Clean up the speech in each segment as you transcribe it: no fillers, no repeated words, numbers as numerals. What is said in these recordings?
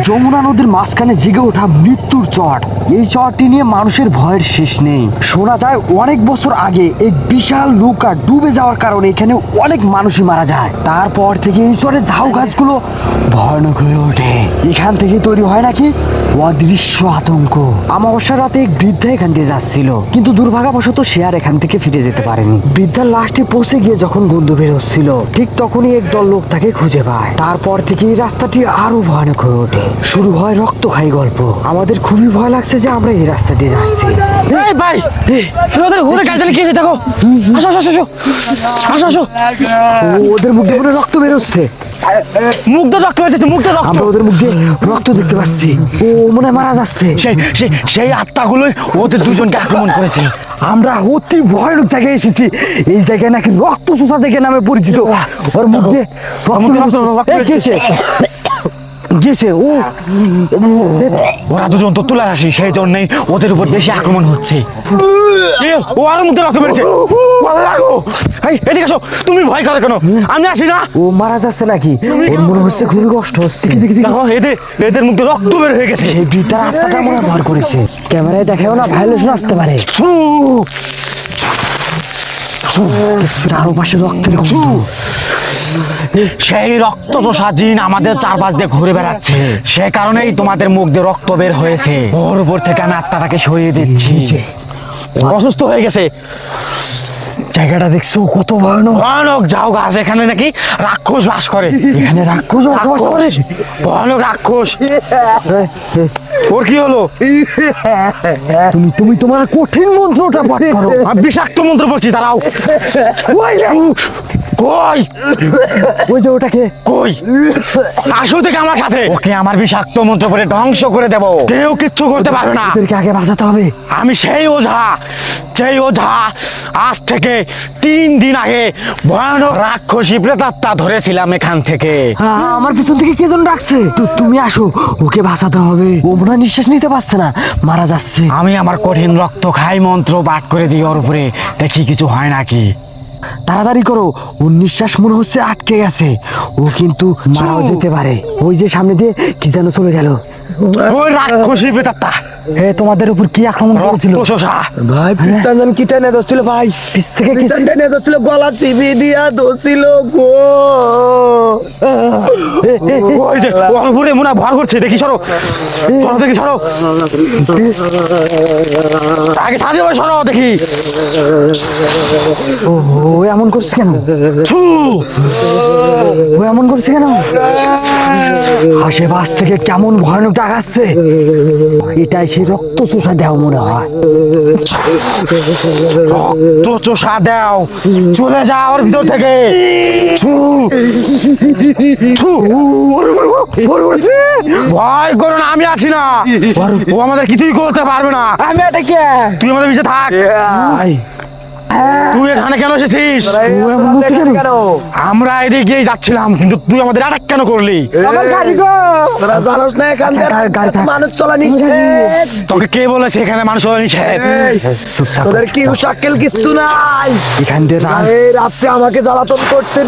যমুনা নদীর মাঝখানে জেগে ওঠা মৃত্যুর চট, এই চরটি নিয়ে মানুষের ভয়ের শেষ নেই। শোনা যায় অনেক বছর আগে এক বিশাল নৌকা ডুবে যাওয়ার কারণে এখানে অনেক মানুষই মারা যায়। তারপর থেকে এই চরে ঝাউ গাছগুলো ভয়ানক হয়ে ওঠে। এখান থেকে তৈরি হয় নাকি অদৃশ্য আতঙ্ক। অমাবস্যার রাতে এক বৃদ্ধা এখান দিয়ে যাচ্ছিল, কিন্তু দুর্ভাগ্যবশত সে আর এখান থেকে ফিরে যেতে পারেনি। বৃদ্ধার লাশটি পৌঁছে গিয়ে যখন গন্ধ বের হচ্ছিল, ঠিক তখনই একদল লোক তাকে খুঁজে পায়। তারপর থেকে এই রাস্তাটি আরো ভয়ানক হয়ে ওঠে। শুরু হয় রক্তক্ষয়ী গল্প। আমাদের খুবই ভয় লাগছে যে আমরা এই রাস্তা দিয়ে যাচ্ছি। এই ভাই, ওদের কাছে কি হয়েছে দেখো। আসো আসো আসো আসো আসো। ওদের মুখ দিয়ে রক্ত বের হচ্ছে। মুখ দিয়ে রক্ত বেরোচ্ছে, মুখ দিয়ে রক্ত। আমরা ওদের মুখ দিয়ে রক্ত দেখতে পাচ্ছি। ও মনে হয় মারা যাচ্ছে। সেই আত্মাগুলোই ওদের দুজনকে আক্রমণ করেছে। আমরা অতি ভয়ানক জায়গায় এসেছি। এই জায়গায় নাকি রক্ত চোষা দেখে নামে পরিচিত। ওর মুখ দিয়ে গেছে। ওরা দুজন তো তুলে আসি, সেই জন্যই ওদের উপর বেশি আক্রমণ হচ্ছে। ও আরো মুখে রক্ত বেরোচ্ছে। এদিকে আসো, তুমি ভয় করো কেন? আমি আসি না। ও মারা যাচ্ছে নাকি? ওর মনে হচ্ছে খুবই কষ্ট হচ্ছে। এদের মুখে রক্ত বের হয়ে গেছে। এই বৃদ্ধার আত্মাটা মনে হয় ভর করেছে। ক্যামেরায় দেখাও না, ভায়োলেশন আসতে পারে। চারপাশে রক্তের গন্ধ। সেই রক্ত চোষা জিন আমাদের চারপাশ দিয়ে ঘুরে বেড়াচ্ছে। সে কারণেই তোমাদের মুখ দিয়ে রক্ত বের হয়েছে। ওর উপর থেকে আমি আত্মাটাকে সরিয়ে দিচ্ছি। অসুস্থ হয়ে গেছে। জায়গাটা দেখছো কত ভয়ানক। ভয়ানক ঝাউ গাছ। এখানে নাকি রাক্ষস বাস করে। এখানে রাক্ষস বাস করে? ভয়ানক রাক্ষস। ওর কি হলো? তুমি তোমার কঠিন মন্ত্রটা পাঠ করো। আমি বিষাক্ত মন্ত্র পড়ছি, দাঁড়াও। কই ওই যে ওটাকে কই আসো থেকে আমার সাথে। ওকে আমার বিষাক্ত মন্ত্র পড়ে ধ্বংস করে দেব। কেউ কিচ্ছু করতে পারবে না। ওদেরকে আগে বাঁচাতে হবে। আমি সেই ওঝা আজ থেকে 3 দিন আগে ভয়ানক রাক্ষসী প্রেতাত্মা ধরেছিলাম এখান থেকে। আমার পিছন থেকে কে যেন ডাকছে। তুমি আসো, ওকে বাঁচাতে হবে। ও মনে হয় নিঃশ্বাস নিতে পারছে না, মারা যাচ্ছে। আমি আমার কঠিন রক্ত খাই মন্ত্র পাঠ করে দিই ওর উপরে, দেখি কিছু হয় নাকি। তাড়াতাড়ি করো, ওর নিঃশ্বাস মনে হচ্ছে আটকে গেছে। ও কিন্তু মারাও যেতে পারে। ওই যে সামনে দিয়ে কি যেন চলে গেল। ওই রাক্ষসী প্রেতাত্মা তোমাদের উপর কি আক্রমণ করেছিল? ভাই পিস্তান কি টেনে ধরছিল ভাই? পিছ থেকে কি টেনে ধরছিল, গলা টিপি দিয়া ধরছিল গো। ওই যে ওর উপরে মনে ভর করছে, দেখি সরো দেখি সরো। আগে সাজিয়ে ওই সরো দেখি। ও এমন করছে কেন? ও এমন করছে কেন? আশেপাশ থেকে কেমন ভয়ানক ডাক আসছে। এটাই সেই রক্ত চোষা দেও মনে হয়। রক্ত চোষা দেও, চলে যা ওর ভিতর থেকে। ভয় করো না, আমি আছি না। ও আমাদের কিছুই করতে পারবে না। আমি এটা কে? তুই আমাদের পিছে থাক। তুই এখানে কেন এসেছিস? আমরা এদিকে যাচ্ছিলাম, কিন্তু তুই আমাদের অ্যাটাক কেন করলি? আমার গাড়ি গো, তোরা জানোস না এখান থেকে মানুষ চলা নিষেধ। তোকে কে বলেছে এখানে মানুষ চলা নিষেধ? তোদের কি শাক্কেল কিচ্ছু নাই। এখান দিয়ে রাত্রে আমাকে জ্বালাতন করছেন।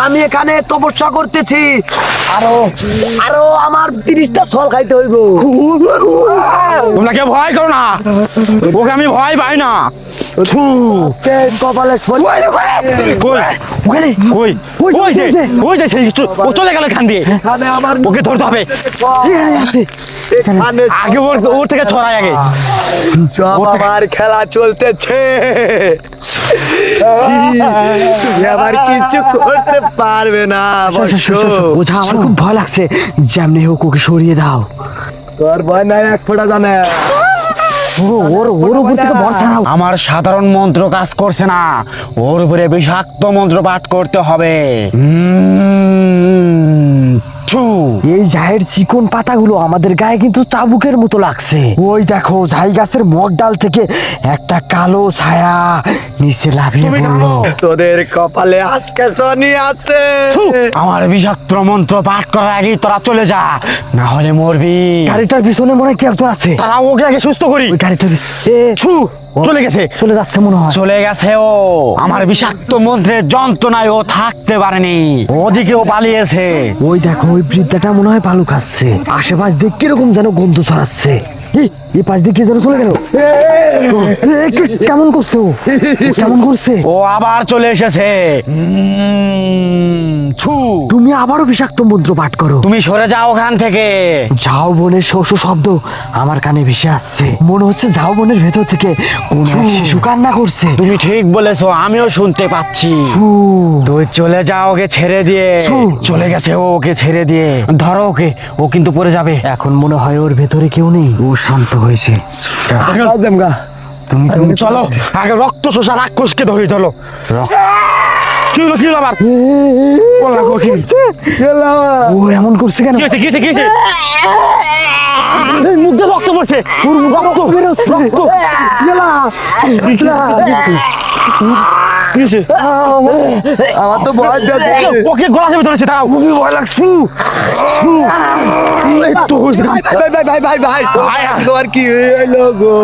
আমি এখানে তপস্যা করতেছি। আরো আমার 30টা ছল খাইতে হইব। তোমরা কেউ ভয় করো না, ওকে আমি ভয় পাই না। কপালে ও চলে গেল এখান দিয়ে। ওকে ধরতে হবে আগে, ওর থেকে ছড়াই আগে। আমার খেলা চলতেছে, আবার কিছু করতে পারবে না। ওঝা, আমার খুব ভয় লাগছে। যেমনি হোক ওকে সরিয়ে দাও। তোর ভয় নাই এক ফোঁটা জানে। আমার সাধারণ মন্ত্র কাজ করছে না, ওর উপরে বিষাক্ত মন্ত্র পাঠ করতে হবে। ছু এই ঝায়ের চিকন পাতাগুলো আমাদের গায়ে কিন্তু চাবুকের মতো লাগছে। ওই দেখো ঝাই গাছের মগ ডাল থেকে একটা কালো ছায়া নিচে লাফিয়ে তুমি পড়লো। থামো। তোদের কপালে আজকে শনি আছে। ছু, আমার বিষাক্ত মন্ত্র পাঠ করার আগেই তোরা চলে যা, না হলে মরবি। গাড়িটার পিছনে মনে হয় কি একজন আছে। তারা ওকে আগে সুস্থ করি। ওই গাড়িটার ছু, চলে গেছে। চলে যাচ্ছে মনে হয়। চলে গেছে ও। আমার বিষাক্ত মন্ত্রের যন্ত্রণায় ও থাকতে পারেনি, ওদিকেও পালিয়েছে। ওই দেখো ওই বৃদ্ধাটা মনে হয় ভালো খাচ্ছে। আশেপাশ দিয়ে কিরকম যেন গন্ধ ছড়াচ্ছে। এই পাশ দিয়ে কি যেন চলে গেল। কেমন করছে ও? কেমন করছে? ও আবার চলে এসেছে। ছু, তুমি আবারও বিষাক্ত মন্ত্র পাঠ করো। তুমি সরে যাও ওখান থেকে। ঝাও বনের শো শো শব্দ আমার কানে ভেসে আসছে। মনে হচ্ছে ঝাও বনের ভেতর থেকে কোন এক শিশু কান্না করছে। তুমি ঠিক বলেছো, আমিও শুনতে পাচ্ছি। ছু, তুই চলে যাও ওকে ছেড়ে দিয়ে। ছু। চলে গেছে ও, ওকে ছেড়ে দিয়ে। ধরো ওকে, ও কিন্তু পড়ে যাবে। এখন মনে হয় ওর ভেতরে কেউ নেই, ও শান্ত হয়েছে। তুমি তুমি চলো, আগে রক্ত শোষা রাক্ষসকে ধরি। ধরো কি হলো, কি হলো আবার? বললা গো, কি হয়েছে? ও এমন করছে কেন? কি হয়েছে, কি হয়েছে, কি হয়েছে? এই মুখ দিয়ে রক্ত পড়ছে। রক্ত বেরোচ্ছে। রক্ত। কি হয়েছে? আমার তো ভয় যাচ্ছে। ওকে গলা চেপে ধরেছে, দাঁড়াও। ভয় লাগছে। এই তো হয়েছে। ভাই ভাই ভাই ভাই ভাই। তোমার কি হইলো গো?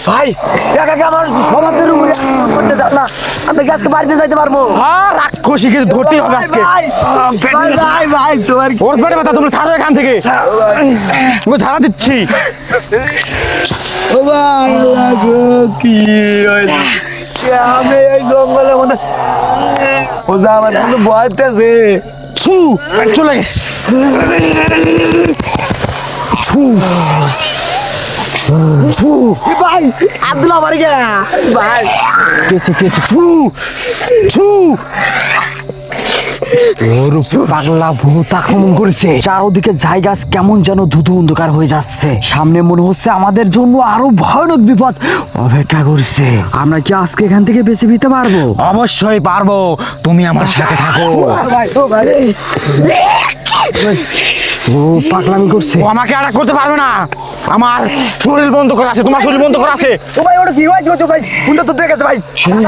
ভাই একা একা আমার সমাজের উপরে আক্রমণ করতে চান না। আমি কি আজকে বাড়িতে যাইতে পারবো? রাক্ষসীকে ধরতেই হবে আজকে। ভাই ভাই ভাই ভাই তোমার কি? ওর পেটে ব্যথা, তুমি ছাড়ো এখান থেকে। ও ঝাড়া দিচ্ছি। ও ভাই গো কি হইলো? আমি এই জঙ্গলের মধ্যে ও যা আমার কিন্তু ভয়তেছে। ছু, চলে গেছে। ছু, ছু, ভাই আব্দুল্লাহ বাড়ি গে ভাই। কেছে কেছে। ছু, ছু। ওর পাগলা ভূত আক্রমণ করেছে। চারদিকে জায়গা কেমন যেন ধুধু অন্ধকার হয়ে যাচ্ছে। সামনে মনে হচ্ছে আমাদের জন্য আরো ভয়ানক বিপদ অপেক্ষা করছে। আমরা কি আজকে এখান থেকে বেঁচে ফিরতে পারবো? অবশ্যই পারবো, তুমি আমার সাথে থাকো। ভাই ও ভাই ও পাগলামি করছে। ও আমাকে আর করতে পারবে না। আমার শরীর বন্ধ করা আছে, তোমার শরীর বন্ধ করা আছে। ও ভাই ওটা কি হয়েছে ভাই? উন্নত তো দেখেছে ভাই।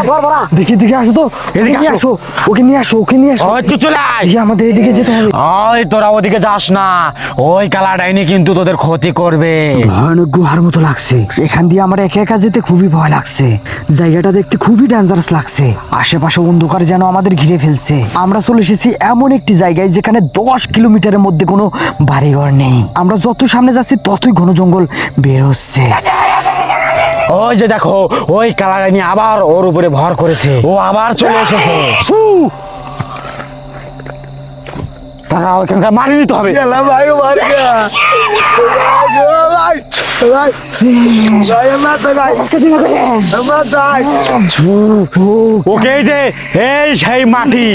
বড় দেখি দিকে আসো তো। এদিকে নিয়ে আসো। আসো, ওকে নিয়ে আসো, ওকে নিয়ে আসো। ওই তুই চলে আয়। এই আমাদের এদিকে যেতে হবে। ওই তোরা ওদিকে যাস না, ওই কালা ডাইনি কিন্তু তোদের ক্ষতি করবে। ভয়ানক গুহার মতো লাগছে। এখান দিয়ে আমার একা একা যেতে খুবই ভয় লাগছে। জায়গাটা দেখতে খুবই ডেঞ্জারাস লাগছে। আশেপাশে অন্ধকার যেন আমাদের ঘিরে ফেলছে। আমরা চলে এসেছি এমন একটি জায়গায় যেখানে 10 কিলোমিটারের মধ্যে কোনো বাড়িঘর নেই। আমরা যত সামনে যাচ্ছি ততই ঘন জঙ্গল বের হচ্ছে। ওই যে দেখো, ওই কালা ডাইনি আবার ওর উপরে ভর করেছে। ও আবার চলে এসেছে। ছু! তারা ওখানকার মারি নিতে হবে। গেলাম ভাই ও মার গে ভাই ভাই ভাই আমার তো ভাই আমার ভাই ওকে এই যে, এই সেই মাটি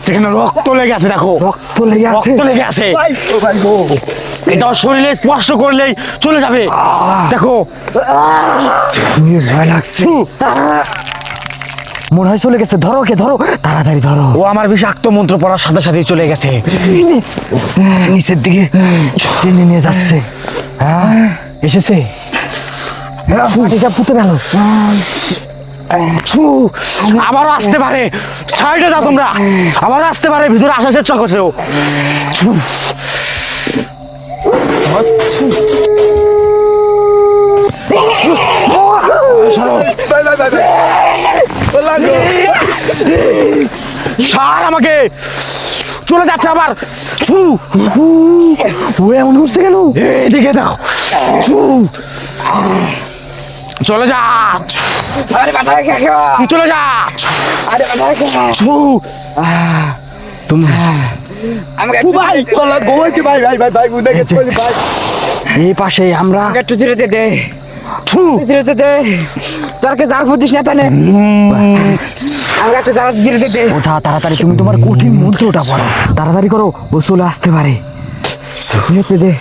যেখানে রক্ত লেগে আছে, দেখো রক্ত লেগে আছে। রক্ত লেগে আছে। ভাই ও ভাই গো এটা ওর শরীরে স্পর্শ করলেই চলে যাবে। দেখো, ভয় লাগছে। ছু! মনে হয় চলে গেছে। ধরো ওকে, ধরো তাড়াতাড়ি ধরো। ও আমার বিষাক্ত মন্ত্র পড়ার সাথে সাথেই চলে গেছে। নিচের দিকে টেনে নিয়ে যাচ্ছে। হ্যাঁ এসেছে। মাটিটা পুঁতে গেল। ছু! আবারও আসতে পারে, সাইডে যাও তোমরা। আবারও আসতে পারে, ভিতরে আসার চেষ্টা করছে ও। ছু! ছু! সরো। ভাই ভাই ভাই ও লাগো সার আমাকে। চলে যাচ্ছে আবার। ছু! ও এমন করছে কেন? এইদিকে দেখো। ছু! চলে যা। আরে বাটা কে তুই চলে যা। আরে বাটা কে ছু! তুমি আমাকে ভাই ও লাগো হইছে ভাই ভাই ভাই ভাই উদে গেছে ভাই এই পাশে আমরা একটু ছেড়ে দে দে ছু! ছেড়ে দে দে তোর কে জার ফুটিস না তানে আমাকে একটু জার দিয়ে দে দে ওঠা তাড়াতাড়ি। তুমি তোমার কঠিন মন্ত্রটা পড়ো, তাড়াতাড়ি করো, ও চলে আসতে পারে। নিতে দে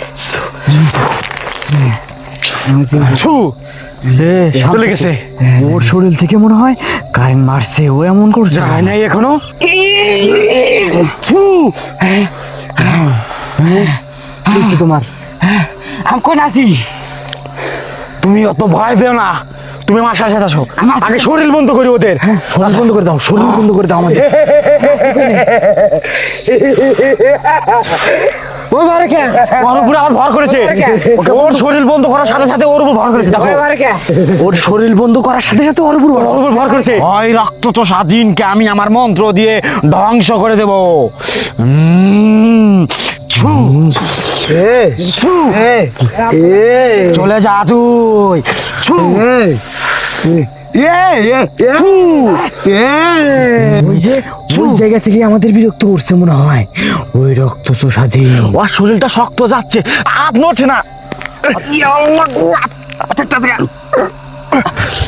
ছু! চলে গেছে। ওর শরীর থেকে মনে হয় কারেন্ট মারছে, ও এমন করছে। যায় নাই এখনো। ছু! কিছু তোমার আমি কোন আছি? তুমি অত ভয় পেও না, তুমি আমার সাথে সাথে আসো। আগে শরীর বন্ধ করি ওদের। শরীর বন্ধ করে দাও, শরীর বন্ধ করে দাও আমাদের। ওই ঘরে কে? ওর উপরে আবার ভর করেছে। ওর শরীর বন্ধ করার সাথে সাথে ওর উপর ভর করেছে। দেখো ওই ঘরে কে? ওর শরীর বন্ধ করার সাথে সাথে ওর উপর ওর উপর ভর করেছে। ওই রক্তচোষা জিনকে আমি আমার মন্ত্র দিয়ে ধ্বংস করে দেব। ছু! ছু! চলে যা তুই। ছু! ছু! ওই যে ওই জায়গা থেকে আমাদের বিরক্ত করছে মনে হয়, ওই রক্ত চোষাজি। ওর শরীরটা শক্ত যাচ্ছে, হাত নড়ছে না।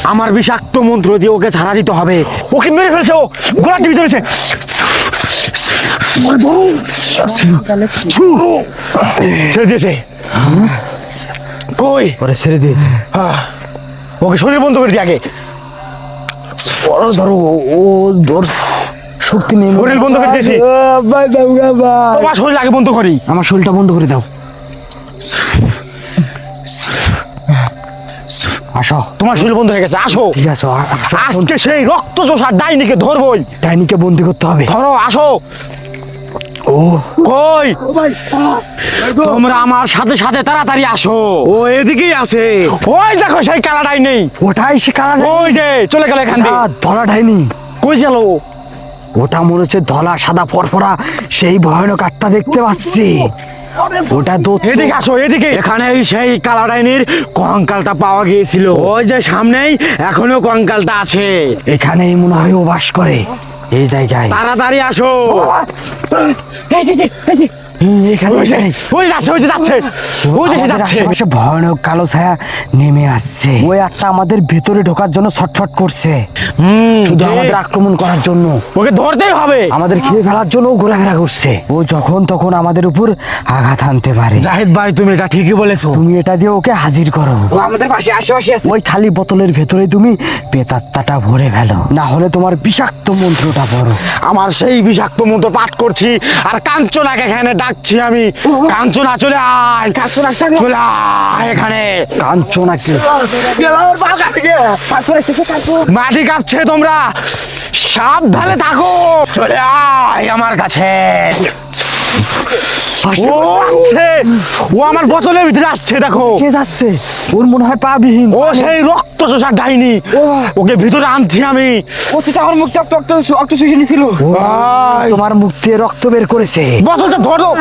আমার বিষাক্ত মন্ত্র দিয়ে ওকে ছাড়া দিতে হবে। ওকে মেরে ফেলছে, ও গোলা টিভি ধরেছে। ছেড়ে দিয়েছে। কই? ওরে ছেড়ে দিয়ে ওকে শরীর বন্ধ করে দিয়ে আগে। ধরো, ও ওর শক্তি নেই। শরীর বন্ধ করে দিয়েছি। তোমার শরীর আগে বন্ধ করি। আমার শরীরটা বন্ধ করে দাও। আসো, তোমার শরীর বন্ধ হয়ে গেছে, আসো। ঠিক আছে, আসো। আজকে সেই রক্তচোষার ডাইনিকে ধরবই। ডাইনিকে বন্দি করতে হবে। ধরো, আসো। ও কই? তোমরা আমার সাথে সাথে তাড়াতাড়ি আসো। ও এদিকেই আছে। ওই দেখো সেই কালা ডাইনি। ওটাই সে কালা ওই যে চলে গেল এখান থেকে। ধলা ডাইনি। কই গেল? ওটা মনে হচ্ছে ধলা সাদা ফরফরা সেই ভয়ানক আত্মা দেখতে পাচ্ছি। ওটা তো এদিকে আসো, এদিকে। এখানেই সেই কালা ডাইনির কঙ্কালটা পাওয়া গিয়েছিল। ওই যে সামনেই এখনো কঙ্কালটা আছে। এখানেই মনে হয় ও বাস করে, এই জায়গায়। তাড়াতাড়ি আসো। এখানে এখানে। ওই যাচ্ছে, ওই যে যাচ্ছে, ওই যে সে আমাদের যাচ্ছে। আশেপাশে ভয়ানক কালো ছায়া নেমে আসছে। ওই আত্মা আমাদের ভেতরে ঢোকার জন্য ছটফট করছে, শুধু আমাদের আক্রমণ করার জন্য, ওকে ধরতেই হবে। আমাদের খেয়ে ফেলার জন্য ও ঘোরাফেরা করছে। ও যখন তখন আমাদের উপর আঘাত আনতে পারে। জাহিদ ভাই, তুমি এটা ঠিকই বলেছো। তুমি এটা দিয়ে ওকে হাজির করো। ও আমাদের পাশে আশেপাশে আছে। ওই খালি বোতলের ভেতরে তুমি পেতাত্তাটা ভরে ফেলো, না হলে তোমার বিষাক্ত মন্ত্রটা পড়ো। আমার সেই বিষাক্ত মন্ত্র পাঠ করছি আর কাঞ্চনাকে এখানে ডাকছি আমি। কাঞ্চনা, চলে আয়। কাঞ্চনা, চলে আয় এখানে। কাঞ্চনাকে গেলাম বাল কাটে। পাঁচরে থেকে কাটু। মাটি কাঁপছে, তোমরা সাবধানে থাকো। চলে আয় আমার কাছে। ও আসছে, ও আমার বোতলের ভিতরে আসছে, দেখো। কে যাচ্ছে? ওর মনে হয় পা বিহীন। ও সেই রক্তচোষার ডাইনি। ওকে ভিতরে আনছি আমি। ও তো আমার মুখ রক্ত শুষে নিছিল। আয়, তোমার মুখ দিয়ে রক্ত বের করেছে। বোতলটা ধরো।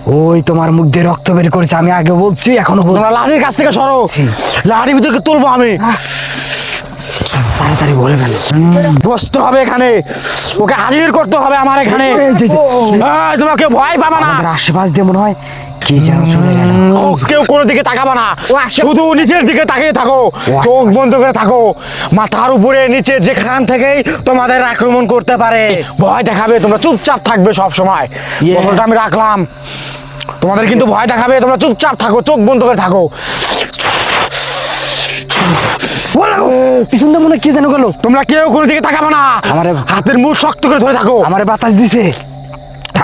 ওই তোমার মুখ দিয়ে রক্ত বের করেছে, আমি আগে বলছি এখনো বলছি। তোমরা লাঠির কাছ থেকে সরো। লাঠির ভিতরে তুলবো আমি। তাড়াতাড়ি বলে ফেলো। বসতে হবে এখানে, ওকে হাজির করতে হবে আমার এখানে। এই যে, তোমাকে ভয় পাবা না। আমাদের আশেপাশ দিয়ে মনে হয় কে যেন চলে গেল। কেউ কোনো দিকে তাকাবা না, শুধু নিচের দিকে তাকিয়ে থাকো, চোখ বন্ধ করে থাকো। মাথার উপরে নিচে যেখান থেকেই তোমাদের আক্রমণ করতে পারে, ভয় দেখাবে। তোমরা চুপচাপ থাকবে সব সময়। বোতলটা আমি রাখলাম, তোমাদের কিন্তু ভয় দেখাবে। তোমরা চুপচাপ থাকো, চোখ বন্ধ করে থাকো। পিছন দিয়ে মনে হয় কে যেন গেল। তোমরা কেউ কোনো দিকে তাকাবে না, আমারে- হাতের মুখ শক্ত করে ধরে থাকো। আমারে বাতাস দিছে।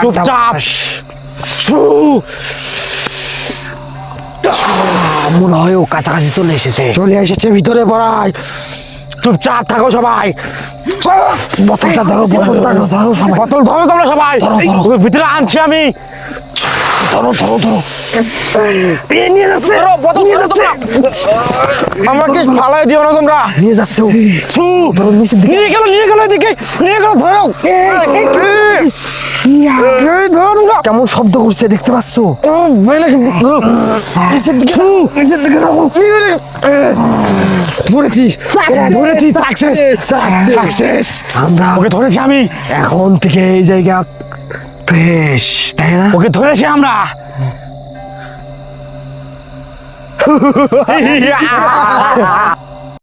চুপচাপ। ছু! মনে হয় ও কাছাকাছি চলে এসেছে। চলে এসেছে ভিতরে পড়ায়। চুপচাপ থাকো সবাই। বোতলটা ধরো, বোতলটা ধরো সবাই। বোতল ধরো তোমরা সবাই। ওকে ভিতরে আনছি আমি। ধরো ধরো ধরো। ধরো, বোতল ধরো তোমরা। আমাকে ফালাই দিও না তোমরা। নিয়ে যাচ্ছে ও। ছু! ধরো নিচের দিকে। নিয়ে গেল এদিকে, নিয়ে গেল। ধরো, এই ধরো তোমরা। কেমন শব্দ করছে দেখতে পাচ্ছ? নিচের দিকে ছু! নিচের দিকে রাখো। ধরেছি, ধরেছি। সাকসেস। আমরা ওকে ধরেছি আমি। এখন থেকে এই জায়গা ফ্রেশ, তাই না? ওকে ধরেছি আমরা।